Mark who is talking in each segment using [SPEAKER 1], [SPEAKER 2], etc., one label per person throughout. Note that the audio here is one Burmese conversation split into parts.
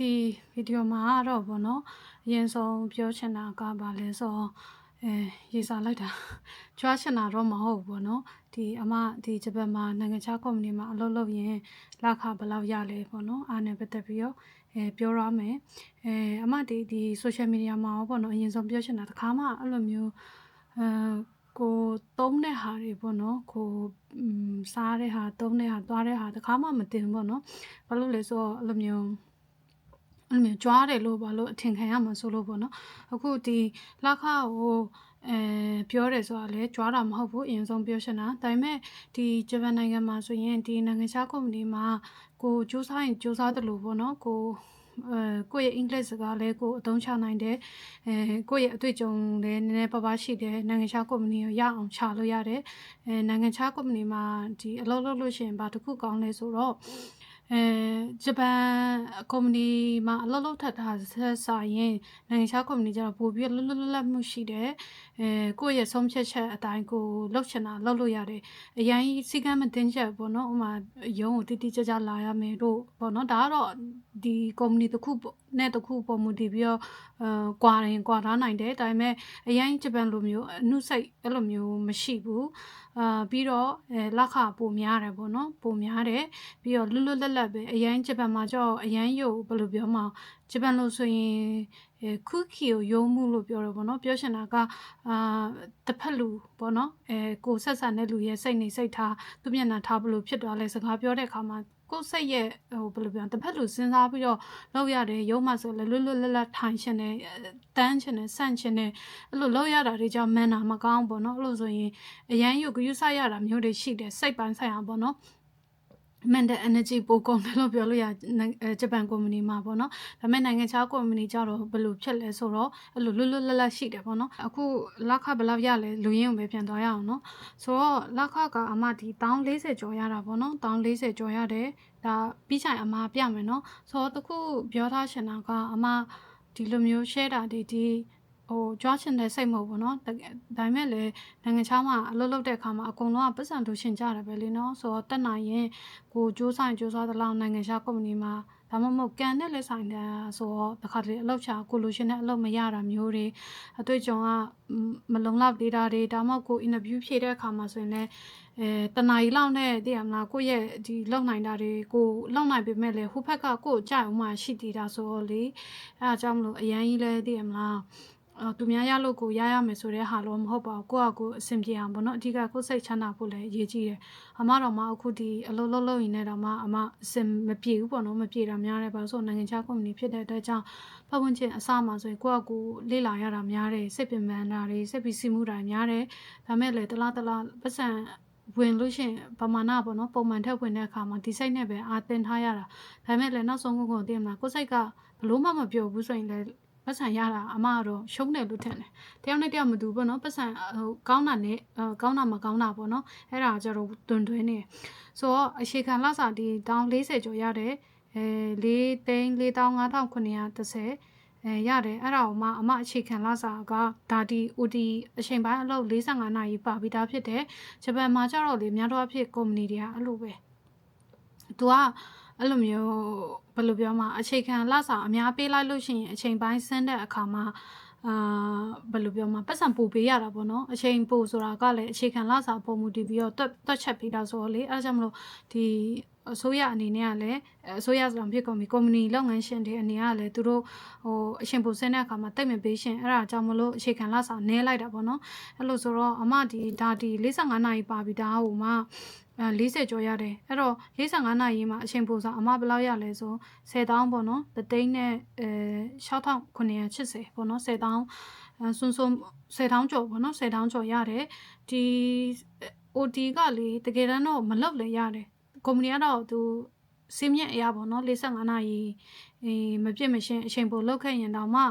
[SPEAKER 1] ဒီဗီဒီယိုမှာတော့ဗောနော်အရင်ဆုံးပြောချင်တာကဘာလဲဆိုတော့ရေးစားလိုက်တာကြွားချင်တာတော့မဟုတ်ဘူးဗောနော်ဒီအမဒီဂျပန်မှာနိုင်ငံခြားကုမ္ပဏီမှာအလုပ်လုပ်ရင်လခဘယ်လောက်ရလဲဗောနော်အားနဲ့ပတ်သက်ပြီးတော့ပြောရမယ်အမဒီ social media မှာဗောနော်အရင်ဆုံးပြောချင်တာတခါမှအဲ့လိုမျိုးကိုသုံးတဲ့ဟာတွေပေါ့နော်ကိုစားတဲ့ဟာသုံးတဲ့ဟာသွားတဲ့ဟာတခါမှမတင်ဘူးပေါ့နော်ဘာလို့လဲဆိုတော့အဲ့လိုမျိုးကြွားတယ်လို့ဘာလို့အထင်ခံရမှာဆိုလို့ပေါ့နော်အခုဒီလက်ခကိုပြောတယ်ဆိုတာလေကြွားတာမဟုတ်ဘူးအရင်ဆုံးပြောချင်တာဒါပေမဲ့ဒီဂျပန်နိုင်ငံမှာဆိုရင်ဒီနိုင်ငံခြားကုမ္ပဏီမှာကိုစူးစမ်းရင်စူးစမ်းတယ်လို့ပေါ့နော်ကိုယ့်ရဲ့အင်္ဂလိပ်စကားလည်းကိုအသုံးချနိုင်တယ်ကိုယ့်ရဲ့အတွေ့အကြုံလည်းနည်းနည်းပါးပါးရှိတယ်နိုင်ငံခြားကုမ္ပဏီကိုရအောင်ချလို့ရတယ်နိုင်ငံခြားကုမ္ပဏီမှာဒီအလုပ်လုပ်လို့ရှိရင်ဘာတစ်ခုကောင်းလဲဆိုတော့ဂျပန်ကုမ္ပဏီမှာအလုပ်လုပ်ထပ်တာဆက်စာရင်နိုင်ငံခြားကုမ္ပဏီကျတော့ပို့ပြီးလွတ်လွတ်လပ်လပ်မှုရှိတယ်ကိုယ့်ရဲ့ဆုံးဖြတ်ချက်အတိုင်းကိုလုပ်ချင်တာလုပ်လို့ရတယ်အရင်စီကံမတင်ချက်ပေါ့နော်ဥမာရုံးကိုတိတိကျကျလာရမယ်တို့ပေါ့နော်ဒါကတော့ဒီကုမ္ပဏီတစ်ခုနဲ့တစ်ခုပေါ်မူတည်ပြီးတော့ကွာထားနိုင်တယ်ဒါပေမဲ့အရင်ဂျပန်လိုမျိုးအနုစိတ်အဲ့လိုမျိုးမရှိဘူးပြီးတော့လက်ခပိုများတယ်ပေါ့နော်ပိုများတယ်ပြီးတော့လွတ်လွတ်လပ်လပ်ပဲအရင်ဂျပန်မှာကြောအရင်ရုပ်ဘယ်လိုပြောမှာဂျပန်လို့ဆိုရင်ခုခီကိုယုံမှုလို့ပြောတော့ဗောနော်ပြောချင်တာကတစ်ဖက်လူဗောနော်ကိုဆက်ဆံတဲ့လူရဲ့စိတ်နေစိတ်ထားသူမျက်နှာထားဘလို့ဖြစ်သွားလဲစကားပြောတဲ့အခါမှာကိုယ်စိတ်ရဲ့ဘယ်လိုပြောတစ်ဖက်လူစဉ်းစားပြီးတော့လုပ်ရတယ်ရုံးမှဆိုလည်းလွတ်လွတ်လပ်လပ်ထိုင်ရှင်တယ်တန်းရှင်တယ်ဆန့်ရှင်တယ်အဲ့လိုလုပ်ရတာတွေကြောင့်မန်နာမကောင်းပေါ့နော်အဲ့လိုဆိုရင်အရန်ယူဂရုစိုက်ရတာမျိုးတွေရှိတယ်စိတ်ပိုင်းဆိုင်ရာပေါ့နော်mental energy ပိုကုန်တယ်လို့ပြောလို့ရဂျပန်ကုမ္ပဏီမှာပေါ့နော်ဒါပေမဲ့နိုင်ငံခြားကုမ္ပဏီကြတော့ဘယ်လိုဖြစ်လဲဆိုတော့အဲ့လိုလွတ်လွတ်လပ်လပ်ရှိတယ်ပေါ့နော်အခုလက်ခဘယ်လောက်ရလဲလူရင်းကိုပဲပြန်သွားရအောင်နော်ဆိုတော့လက်ခကအမဒီ1040ကျော်ရတာပေါ့နော်1040ကျော်ရတယ်ဒါပြီးချိုင်အမပြမယ်နော်ဆိုတော့တခုပြောထားချင်တာကအမဒီလိုမျိုး share တာဒီကြွားချင်တဲ့စိတ်မဟုတ်ဘူးเนาะဒါပေမဲ့လည်းနိုင်ငံခြားမှာအလုပ်လုပ်တဲ့အခါမှာအကုန်လုံးကပတ်စံလိုရှင်ကြတယ်ပဲလေเนาะဆိုတော့တက်နိုင်ရင်ကိုစူးစမ်းသလောက်နိုင်ငံခြားကုမ္ပဏီမှာဒါမှမဟုတ်ကန်နဲ့လက်ဆိုင်တာဆိုတော့တခါတလေအလုပ်ချကိုလိုရှင်တဲ့အလုပ်မရတာမျိုးတွေအတွေ့အကြုံကမလုံလောက်သေးတာတွေဒါမှမဟုတ်ကို interview ဖြေတဲ့အခါမှာဆိုရင်လည်းတနားရီလောက်နဲ့သိရမလားကိုရဲ့ဒီလုံနိုင်တာတွေကိုလုံနိုင်ပေမဲ့လည်းဟိုဘက်ကကိုကြိုက်အောင်မှရှိသေးတာဆိုတော့လေအဲအကြောင်းမလို့အရန်ကြီးလဲသိရမလားသူများရလို့ကိုရရမယ်ဆိုတဲ့ဟာတော့မဟုတ်ပါဘူးကိုယ့်အကိုအဆင်ပြေအောင်ပေါ့နော်အဓိကကိုယ်စိတ်ချမ်းသာဖို့လည်းအရေးကြီးတယ်အမတော်မှအခုဒီအလုပ်လုပ်ရင်လည်းတော့မှအမအဆင်မပြေဘူးပေါ့နော်မပြေတာများတယ်ပါဆိုနိုင်ငံခြားကုမ္ပဏီဖြစ်တဲ့အတွက်ကြောင့်ပတ်ဝန်းကျင်အစမှာဆိုရင်ကိုယ့်အကိုလေ့လာရတာများတယ်စိတ်ပင်ပန်းတာတွေစိတ်ပီစီမှုတာများတယ်ဒါမဲ့လည်းတလားပတ်စံဝင်လို့ရှိရင်ပမာဏပေါ့နော်ပုံမှန်ထက်ဝင်တဲ့အခါမှာဒီစိတ်နဲ့ပဲအာတင်ထားရတာဒါမဲ့လည်းနောက်ဆုံးကိုသိရမလားကိုယ်စိတ်ကဘလို့မှမပြောဘူးဆိုရင်လည်းပတ်စံရတာအမကတော့ရှုံးတယ်လို့ထင်တယ်တယောက်နဲ့တယောက်မတူဘူးเนาะပတ်စံကောင်းတာနဲ့ကောင်းတာမကောင်းတာပေါ့เนาะအဲ့ဒါကြတော့တွင်တွင်းနေဆိုတော့အရှိခံလစာဒီ1040ကျော်ရတယ်4,45,930ရတယ်အဲ့ဒါကိုမှအမအခြေခံလစာကဒါဒီ OT အချိန်ပိုင်းအလုပ်45နာရီပါပြီးသားဖြစ်တယ်ဂျပန်မှာကျတော့လေများသောအားဖြင့်ကုမ္ပဏီတွေကအဲ့လိုပဲသူကအဲ့လိုမျိုးဘယ်လိုပြောမှာအခြေခံလစာအများပေးလိုက်လို့ရှိရင်အချိန်ပိုင်းဆင်းတဲ့အခါမှာဘယ်လိုပြောမှာပတ်စံပို့ပေးရတာပေါ့နော်အချိန်ပို့ဆိုတာကလည်းအခြေခံလစာပုံမူတည်ပြီးတော့တွက်ချက်ပေးတာဆိုတော့လေအဲဒါကြောင့်မလို့ဒီအစိုးရအနေနဲ့ကလည်းအစိုးရဆိုတာဖြစ်ကုန်ပြီကုမ္ပဏီလုပ်ငန်းရှင်တွေအနေနဲ့ကလည်းသူတို့အရှင်ပို့ဆင်းတဲ့အခါမှာတိတ်မပေးရှင်အဲ့ဒါကြောင့်မလို့အခြေခံလစာနည်းလိုက်တာပေါ့နော်အဲ့လိုဆိုတော့အမဒီ45နာရီပါပြီးဒါဟိုမှ40ကျော်ရတယ်အဲ့တော့45နာရီမှာအချိန်ပို့စားအမဘယ်လောက်ရလဲဆို10,000ပေါ့နော်တသိန်းနဲ့6,980ပေါ့နော်10,000စွန်း10,000ကျော်ပေါ့နော်10,000ကျော်ရတယ်ဒီ OT ကလေတကယ်တမ်းတော့မလုပ်လဲရတယ်ကုမ္ပဏီကတော့သူစင်းမြင့်အရာပေါ့နော်45နာရီမပြည့်မရှင်းအချိန်ပို့လောက်ခဲ့ရင်တော့မှ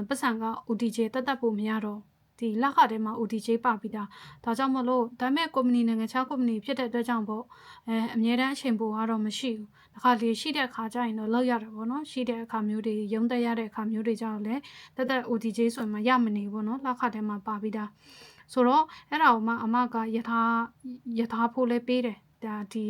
[SPEAKER 1] ပတ်စံက OTJ တက်ဖို့မရတော့ဒီလက်ခထဲမှာ OTJ ပါပြီးသားဒါကြောင့်မလို့ဒါမဲ့ကုမ္ပဏီနိုင်ငံခြားကုမ္ပဏီဖြစ်တဲ့အတွက်ကြောင့်ပေါ့အမြဲတမ်းအချိန်ပို့ကတော့မရှိဘူးတခါလေရှိတဲ့အခါကျရင်တော့လောက်ရတယ်ပေါ့နော်ရှိတဲ့အခါမျိုးတွေရုံးတက်ရတဲ့အခါမျိုးတွေကြောင့်လည်းတက် OTJ ဆိုရင်မှရမနေဘူးနော်လက်ခထဲမှာပါပြီးသားဆိုတော့အဲ့ဒါကိုမှအမကယထာဖို့လဲပေးတယ် ဒီ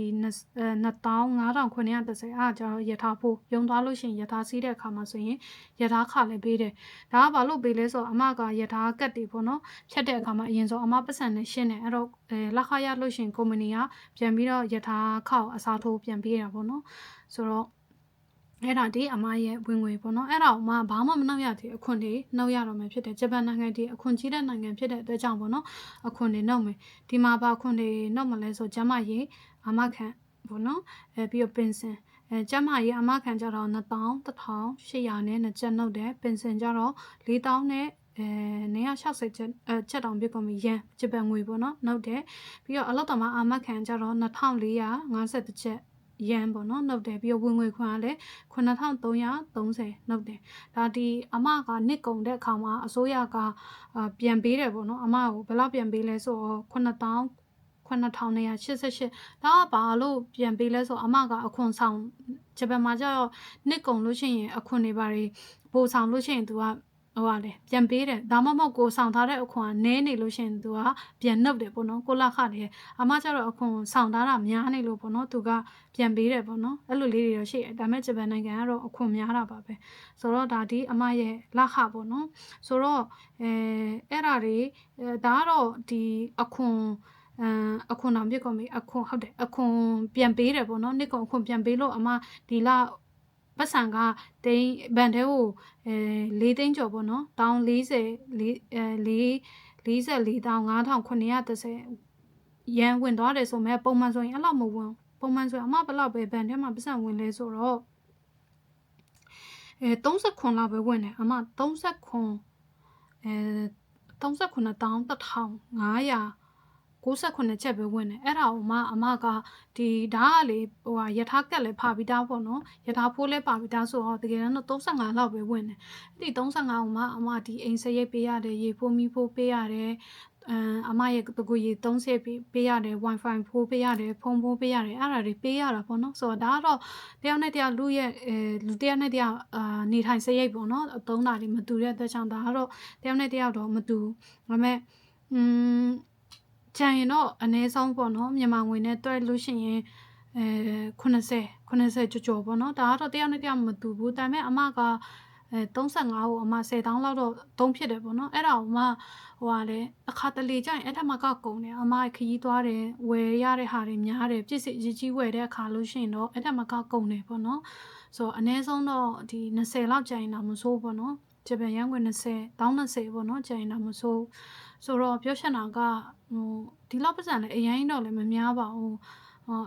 [SPEAKER 1] 25,930အားကျတော့ရထားဖို့ရုံသွားလို့ရှိရင်ရထားစီးတဲ့အခါမှာဆိုရင်ရထားခလည်းပေးတယ်ဒါကဘာလို့ပေးလဲဆိုတော့အမကရထားကတ်တွေပေါ့နော်ဖြတ်တဲ့အခါမှာအရင်ဆုံးအမပတ်စံနဲ့ရှင်းတယ်အဲ့တော့လက်ခရလို့ရှိရင်ကုမ္ပဏီကပြန်ပြီးတော့ရထားခောက်အစားထိုးပြန်ပေးတာပေါ့နော်ဆိုတော့အဲ့ဒါဒီအမရဲ့ဝင်ငွေပေါ့နော်အဲ့ဒါအမဘာမှမနှောက်ရသေးအခွန်တွေနှောက်ရတော့မယ်ဖြစ်တယ်ဂျပန်နိုင်ငံဒီအခွန်ကြီးတဲ့နိုင်ငံဖြစ်တဲ့အတွက်ကြောင့်ပေါ့နော်အခွန်တွေနှောက်မယ်ဒီမှာဘာအခွန်တွေနှောက်မလဲဆိုကျမရေးအမခံပေါ့နော်ပြီးတော့ပင်စင်ကျမရေးအမခံကြတော့21,800နဲ့2ကျပ်နှုတ်တယ်ပင်စင်ကြတော့4,000နဲ့960ချက်တောင်ပြကုန်ပြီယန်ဂျပန်ငွေပေါ့နော်နှုတ်တယ်ပြီးတော့အလောက်တော်မှာအမခံကြတော့2,450ချက်ယန်ပေါ့နော်နှုတ်တယ်ပြီးတော့ဝင်ငွေခွန်ကလည်း9,330နှုတ်တယ်ဒါဒီအမကနှစ်ကုန်တဲ့အခါမှာအစိုးရကပြန်ပေးတယ်ပေါ့နော်အမကိုဘယ်လောက်ပြန်ပေးလဲဆိုတော့9,288ဒါကဘာလို့ပြန်ပေးလဲဆိုအမကအခွန်ဆောင်ဂျပန်မှာကျတော့နှစ်ကုန်လို့ရှိရင်အခွန်တွေပါတယ်ပို့ဆောင်လို့ရှိရင် तू ကဟိုပါလေပြန်ပေးတယ်ဒါမှမဟုတ်ကိုဆောင်ထားတဲ့အခွန်ကနည်းနေလို့ရှိရင် तू ကပြန်နှုတ်တယ်ပေါ့နော်ကိုလခတယ်အမကျတော့အခွန်ဆောင်ထားတာများနေလို့ပေါ့နော် तू ကပြန်ပေးတယ်ပေါ့နော်အဲ့လိုလေးတွေတော့ရှိတယ်ဒါပေမဲ့ဂျပန်နိုင်ငံကတော့အခွန်များတာပါပဲဆိုတော့ဒါဒီအမရဲ့လခပေါ့နော်ဆိုတော့အဲ့ဒါတွေဒါကတော့ဒီအခွန်တော်ပြစ်ကုန်ပြီအခွန်ဟုတ်တယ်အခွန်ပြန်ပေးတယ်ပေါ့နော်နှစ်ကုန်အခွန်ပြန်ပေးလို့အမဒီလပတ်စံကတိန်ဘန်တဲကို4သိန်းကျော်ပေါ့နော်44,530ရန်ဝင်သွားတယ်ဆိုမဲ့ပုံမှန်ဆိုရင်အဲ့လောက်မဝင်ပုံမှန်ဆိုရင်အမဘယ်လောက်ပဲဘန်ထဲမှာပတ်စံဝင်လဲဆိုတော့30လောက်ပဲဝင်တယ်အမ39,1,500 ချက်ပဲဝင်တယ်အဲ့ဒါကိုအမကဒီဒါကလေဟိုရထားကက်လည်းဖာပြီးသားပေါ့နော်ရထားဖိုးလည်းပါပြီးသားဆိုတော့တကယ်တော့35လောက်ပဲဝင်တယ်အဲ့ဒီ35ကိုအမဒီအိမ်စရိတ်ပေးရတယ်ရေဖိုးမီးဖိုးပေးရတယ်အမရဲ့တကူရေ30ပေးရတယ် wifi ဖိုးပေးရတယ်ဖုန်းဖိုးပေးရတယ်အဲ့ဒါတွေပေးရတာပေါ့နော်ဆိုတော့ဒါကတော့တယောက်နဲ့တယောက်လူတယောက်နဲ့တယောက်နေထိုင်စရိတ်ပေါ့နော်အသုံးတာတွေမတူတဲ့အတွက်ကြောင့်ဒါကတော့တယောက်နဲ့တယောက်တော့မတူဒါပေမဲ့ကျန်ရင်တော့အနည်းဆုံးပေါ့နော်မြန်မာငွေနဲ့တွက်လို့ရှိရင်80ကျော်ပေါ့နော်ဒါကတော့တယောက်နဲ့တယောက်မတူဘူးဒါပေမဲ့အမက35ကိုအမ10,000လောက်တော့သုံးဖြစ်တယ်ပေါ့နော်အဲ့ဒါကိုဟိုကလေအခါတလေကျရင်အဲ့ထက်မှကကုန်တယ်အမခရီးသွားတယ်ဝယ်ရတဲ့ဟာတွေများတယ်ပြည့်စည်ကြီးဝယ်တဲ့အခါလို့ရှိရင်တော့အဲ့ထက်မှကကုန်တယ်ပေါ့နော်ဆိုတော့အနည်းဆုံးတော့ဒီ20လောက်ကျရင်တော့မစိုးပေါ့နော်ဂျပန်ရန်ငွေ20ပေါ့နော်ကျရင်တော့မစိုးဆိုတော့ပြောချင်တာကဒီလောက်ပတ်စံလည်းအရင်တော့လည်းမများပါဘူး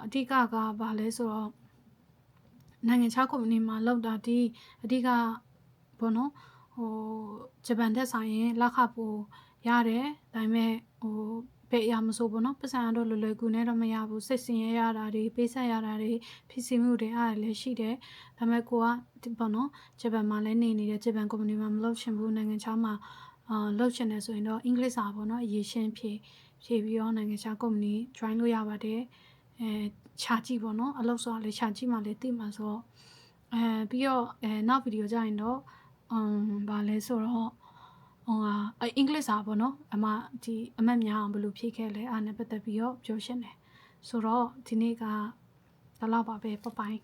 [SPEAKER 1] အဓိကဘာလဲဆိုတော့နိုင်ငံခြားကုမ္ပဏီမှာလောက်တာဒီအဓိကပေါ့နော်ဂျပန်တက်ဆိုင်ရင်လက်ခပိုရတယ်ဒါပေမဲ့ဘယ်အရာမဆိုပေါ့နော်ပတ်စံတော့လွယ်ကူနဲ့တော့မရဘူးစိတ်ဆင်းရဲရတာတွေပေးဆက်ရတာတွေဖြစ်စီမှုတွေအားလည်းရှိတယ်ဒါပေမဲ့ကိုကပေါ့နော်ဂျပန်မှာလည်းနေနေတဲ့ဂျပန်ကုမ္ပဏီမှာမလုပ်ချင်ဘူးနိုင်ငံခြားမှာလုပ်ချင်တယ်ဆိုရင်တော့အင်္ဂလိပ်စာပေါ့နော်အရေးရှင်းဖြည့်ပြီးတော့နိုင်ငံခြားကုမ္ပဏီ join လို့ရပါတယ်ခြာကြည့်ပေါ့နော်အလုပ်ဆိုတာလေခြာကြည့်မှလည်းသိမှာဆိုတော့ပြီးတော့နောက်ဗီဒီယိုကြရင်တော့ဘာလဲဆိုတော့အင်္ဂလိပ်စာပေါ့နော်အမဒီအမှတ်များအောင်ဘယ်လိုဖြည့်ခဲ့လဲအားနဲ့ပတ်သက်ပြီးတော့ပြောရှင်းတယ်ဆိုတော့ဒီနေ့ကဒါလောက်ပါပဲပပိုင်း